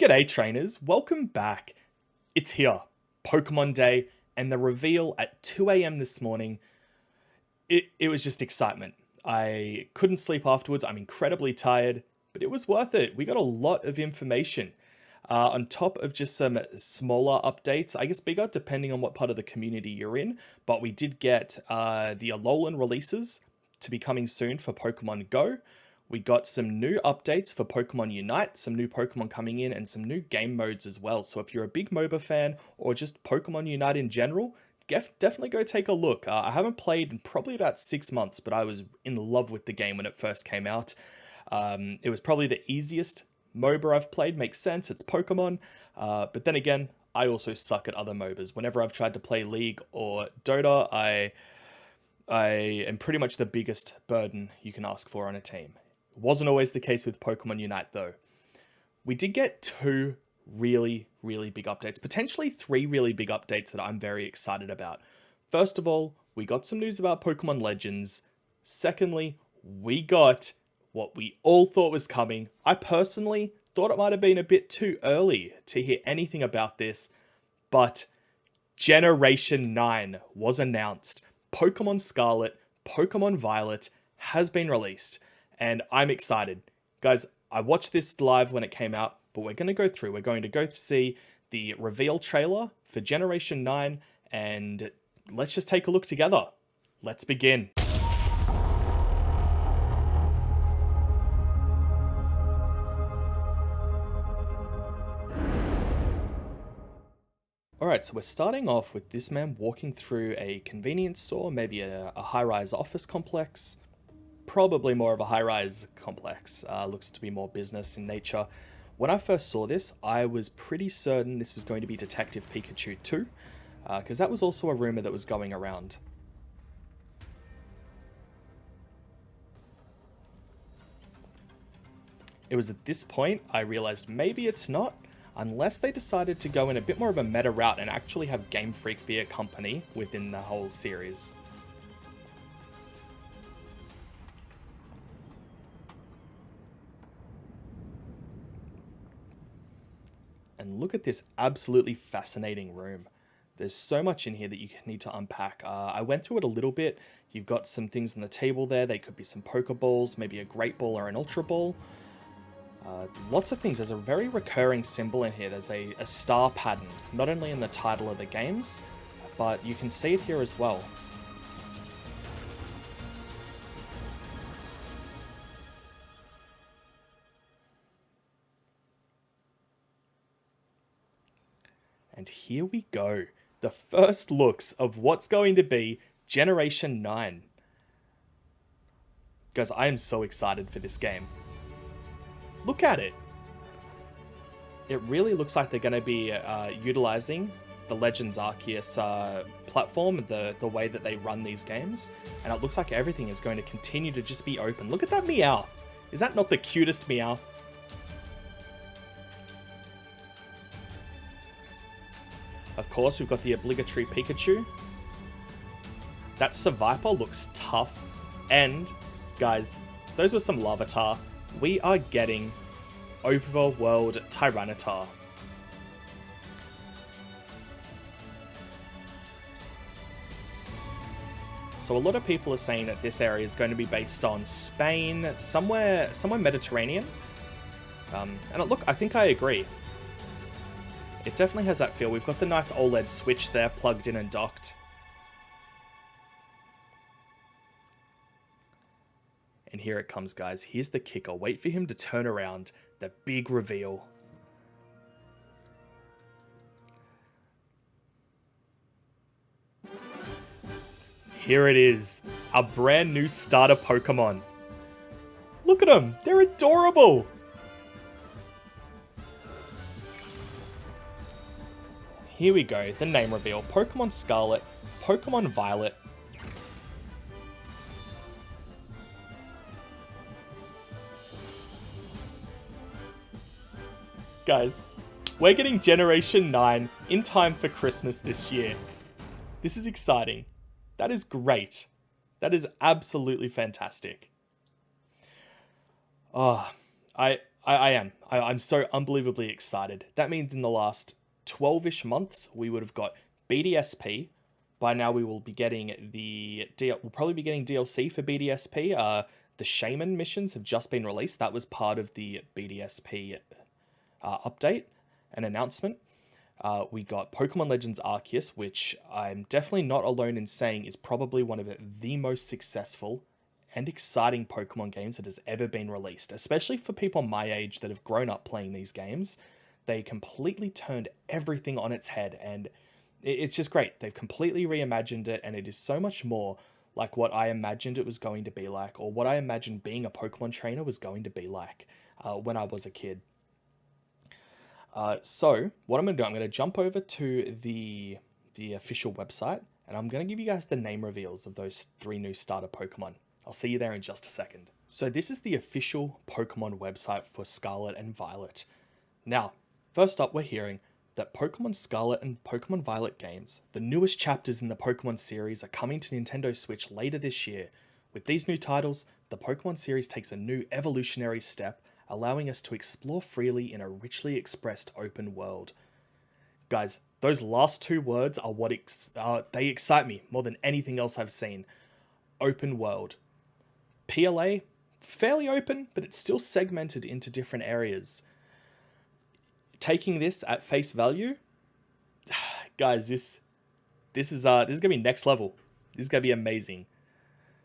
G'day trainers, welcome back. It's here, Pokemon Day, and the reveal at 2 a.m. this morning. It was just excitement. I couldn't sleep afterwards, I'm incredibly tired, but it was worth it. We got a lot of information. On top of just some smaller updates, I guess bigger depending on what part of the community you're in, but we did get the Alolan releases to be coming soon for Pokemon Go. We got some new updates for Pokemon Unite, some new Pokemon coming in, and some new game modes as well. So if you're a big MOBA fan, or just Pokemon Unite in general, definitely go take a look. I haven't played in probably about 6 months, but I was in love with the game when it first came out. It was probably the easiest MOBA I've played, makes sense, it's Pokemon. But then again, I also suck at other MOBAs. Whenever I've tried to play League or Dota, I am pretty much the biggest burden you can ask for on a team. Wasn't always the case with Pokemon Unite though. We did get 2 really big updates, potentially 3 really big updates that I'm very excited about. First of all, we got some news about Pokemon Legends. Secondly, we got what we all thought was coming. I personally thought it might have been a bit too early to hear anything about this, but Generation 9 was announced. Pokemon Scarlet, Pokemon Violet has been released. And I'm excited. Guys, I watched this live when it came out, but we're going to go through. We're going to go see the reveal trailer for Generation 9, and let's just take a look together. Let's begin. Alright, so we're starting off with this man walking through a convenience store, maybe a high-rise office complex. Probably more of a high-rise complex. Looks to be more business in nature. When I first saw this, I was pretty certain this was going to be Detective Pikachu 2, because that was also a rumor that was going around. It was at this point I realized maybe it's not, unless they decided to go in a bit more of a meta route and actually have Game Freak be a company within the whole series. And look at this absolutely fascinating room. There's so much in here that you need to unpack. I went through it a little bit. You've got some things on the table there. They could be some Pokeballs, maybe a Great Ball or an Ultra Ball. Lots of things. There's a very recurring symbol in here. There's a star pattern, not only in the title of the games, but you can see it here as well. And here we go, the first looks of what's going to be Generation 9. Guys, I am so excited for this game. Look at it. It really looks like they're going to be utilizing the Legends Arceus platform, the way that they run these games. And it looks like everything is going to continue to just be open. Look at that Meowth. Is that not the cutest Meowth? Of course, we've got the obligatory Pikachu. That Seviper looks tough. And, guys, those were some Larvitar. We are getting Overworld Tyranitar. So a lot of people are saying that this area is going to be based on Spain, somewhere Mediterranean. And look, I think I agree. It definitely has that feel. We've got the nice OLED switch there, plugged in and docked. And here it comes, guys. Here's the kicker. Wait for him to turn around. The big reveal. Here it is. A brand new starter Pokemon. Look at them. They're adorable. Here we go, the name reveal. Pokemon Scarlet, Pokemon Violet. Guys, we're getting Generation 9 in time for Christmas this year. This is exciting. That is great. That is absolutely fantastic. Oh, I I am. I'm so unbelievably excited. That means in the last 12-ish months, we would have got BDSP. By now, we will be getting we'll probably be getting DLC for BDSP. The Shaman missions have just been released. That was part of the BDSP update and announcement. We got Pokemon Legends Arceus, which I'm definitely not alone in saying is probably one of the most successful and exciting Pokemon games that has ever been released, especially for people my age that have grown up playing these games. They completely turned everything on its head, and it's just great. They've completely reimagined it, and it is so much more like what I imagined it was going to be like, or what I imagined being a Pokemon trainer was going to be like when I was a kid. So what I'm going to do, I'm going to jump over to the official website, and I'm going to give you guys the name reveals of those 3 new starter Pokemon. I'll see you there in just a second. So this is the official Pokemon website for Scarlet and Violet. Now, first up, we're hearing that Pokemon Scarlet and Pokemon Violet games, the newest chapters in the Pokemon series, are coming to Nintendo Switch later this year. With these new titles, the Pokemon series takes a new evolutionary step, allowing us to explore freely in a richly expressed open world. Guys, those last 2 words are what they excite me more than anything else I've seen. Open world. PLA, fairly open, but it's still segmented into different areas. Taking this at face value, guys, this is gonna be next level. This is gonna be amazing.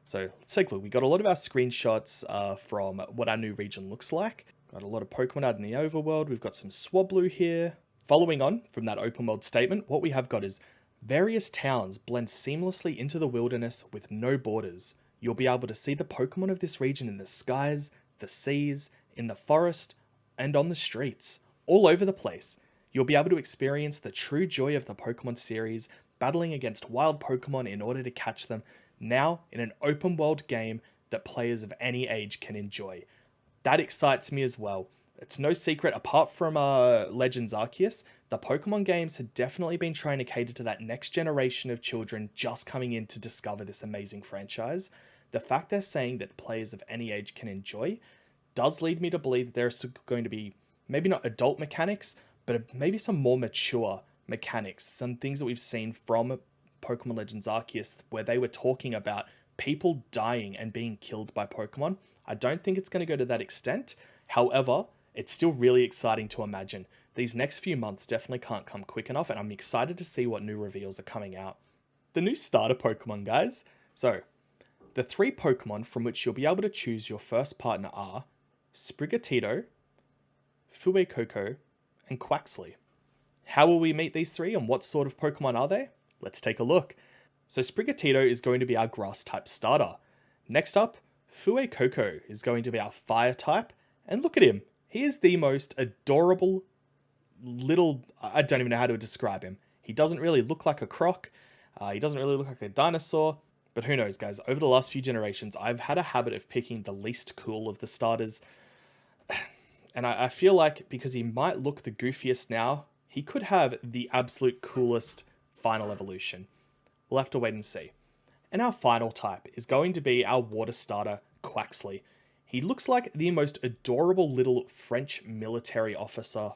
So let's take a look. We got a lot of our screenshots from what our new region looks like. Got a lot of Pokemon out in the overworld. We've got some Swablu here. Following on from that open world statement, what we have got is various towns blend seamlessly into the wilderness with no borders. You'll be able to see the Pokemon of this region in the skies, the seas, in the forest, and on the streets. All over the place. You'll be able to experience the true joy of the Pokemon series, battling against wild Pokemon in order to catch them, now in an open world game that players of any age can enjoy. That excites me as well. It's no secret, apart from Legends Arceus, the Pokemon games had definitely been trying to cater to that next generation of children just coming in to discover this amazing franchise. The fact they're saying that players of any age can enjoy does lead me to believe that there's going to be maybe not adult mechanics, but maybe some more mature mechanics. Some things that we've seen from Pokemon Legends Arceus where they were talking about people dying and being killed by Pokemon. I don't think it's going to go to that extent. However, it's still really exciting to imagine. These next few months definitely can't come quick enough, and I'm excited to see what new reveals are coming out. The new starter Pokemon, guys. So, the 3 Pokemon from which you'll be able to choose your first partner are Sprigatito, Fuecoco, and Quaxley. How will we meet these 3 and what sort of Pokemon are they? Let's take a look. So Sprigatito is going to be our grass type starter. Next up, Fuecoco is going to be our fire type. And look at him. He is the most adorable little... I don't even know how to describe him. He doesn't really look like a croc. He doesn't really look like a dinosaur. But who knows, guys. Over the last few generations, I've had a habit of picking the least cool of the starters. And I feel like because he might look the goofiest now, he could have the absolute coolest final evolution. We'll have to wait and see. And our final type is going to be our water starter, Quaxley. He looks like the most adorable little French military officer,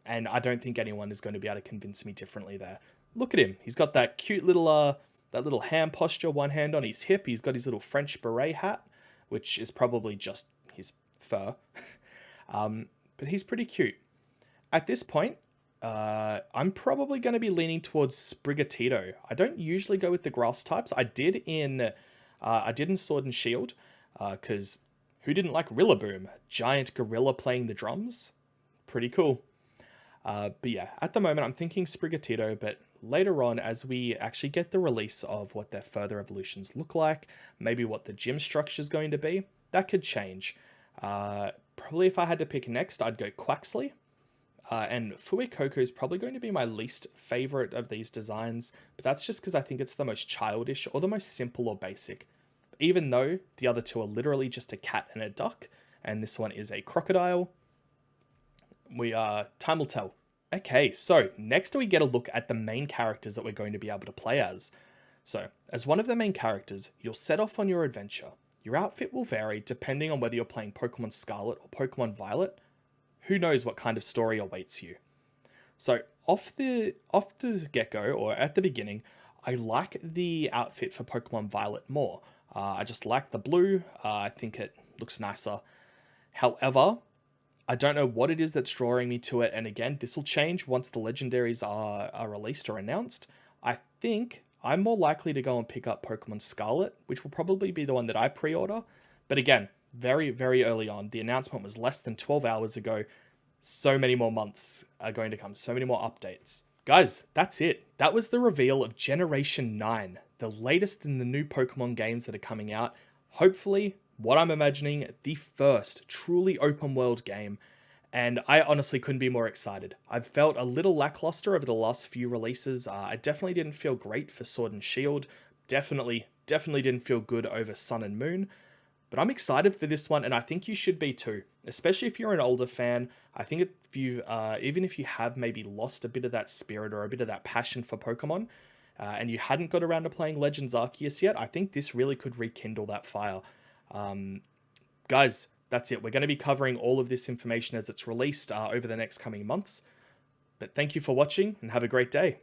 and I don't think anyone is going to be able to convince me differently there. Look at him. He's got that cute little hand posture, one hand on his hip. He's got his little French beret hat, which is probably just his fur. But he's pretty cute. At this point, I'm probably going to be leaning towards Sprigatito. I don't usually go with the grass types. I did in Sword and Shield, because who didn't like Rillaboom? Giant gorilla playing the drums? Pretty cool. But yeah, at the moment I'm thinking Sprigatito, but later on as we actually get the release of what their further evolutions look like, maybe what the gym structure is going to be, that could change. Probably if I had to pick next, I'd go Quaxley. And Fuecoco is probably going to be my least favorite of these designs, but that's just because I think it's the most childish or the most simple or basic. Even though the other 2 are literally just a cat and a duck, and this one is a crocodile. Time will tell. Okay, so next we get a look at the main characters that we're going to be able to play as. So, as one of the main characters, you'll set off on your adventure. Your outfit will vary depending on whether you're playing Pokemon Scarlet or Pokemon Violet, who knows what kind of story awaits you. So off the get-go, or at the beginning, I like the outfit for Pokemon Violet more. I just like the blue. I think it looks nicer. However, I don't know what it is that's drawing me to it. And again, this will change once the legendaries are released or announced. I think I'm more likely to go and pick up Pokemon Scarlet, which will probably be the one that I pre-order. But again, very, very early on. The announcement was less than 12 hours ago. So many more months are going to come. So many more updates. Guys, that's it. That was the reveal of Generation 9, the latest in the new Pokemon games that are coming out. Hopefully, what I'm imagining, the first truly open world game. And I honestly couldn't be more excited. I've felt a little lackluster over the last few releases. I definitely didn't feel great for Sword and Shield. Definitely didn't feel good over Sun and Moon. But I'm excited for this one, and I think you should be too. Especially if you're an older fan. I think if you, even if you have maybe lost a bit of that spirit or a bit of that passion for Pokemon, and you hadn't got around to playing Legends Arceus yet, I think this really could rekindle that fire. Guys, that's it. We're going to be covering all of this information as it's released over the next coming months. But thank you for watching, and have a great day.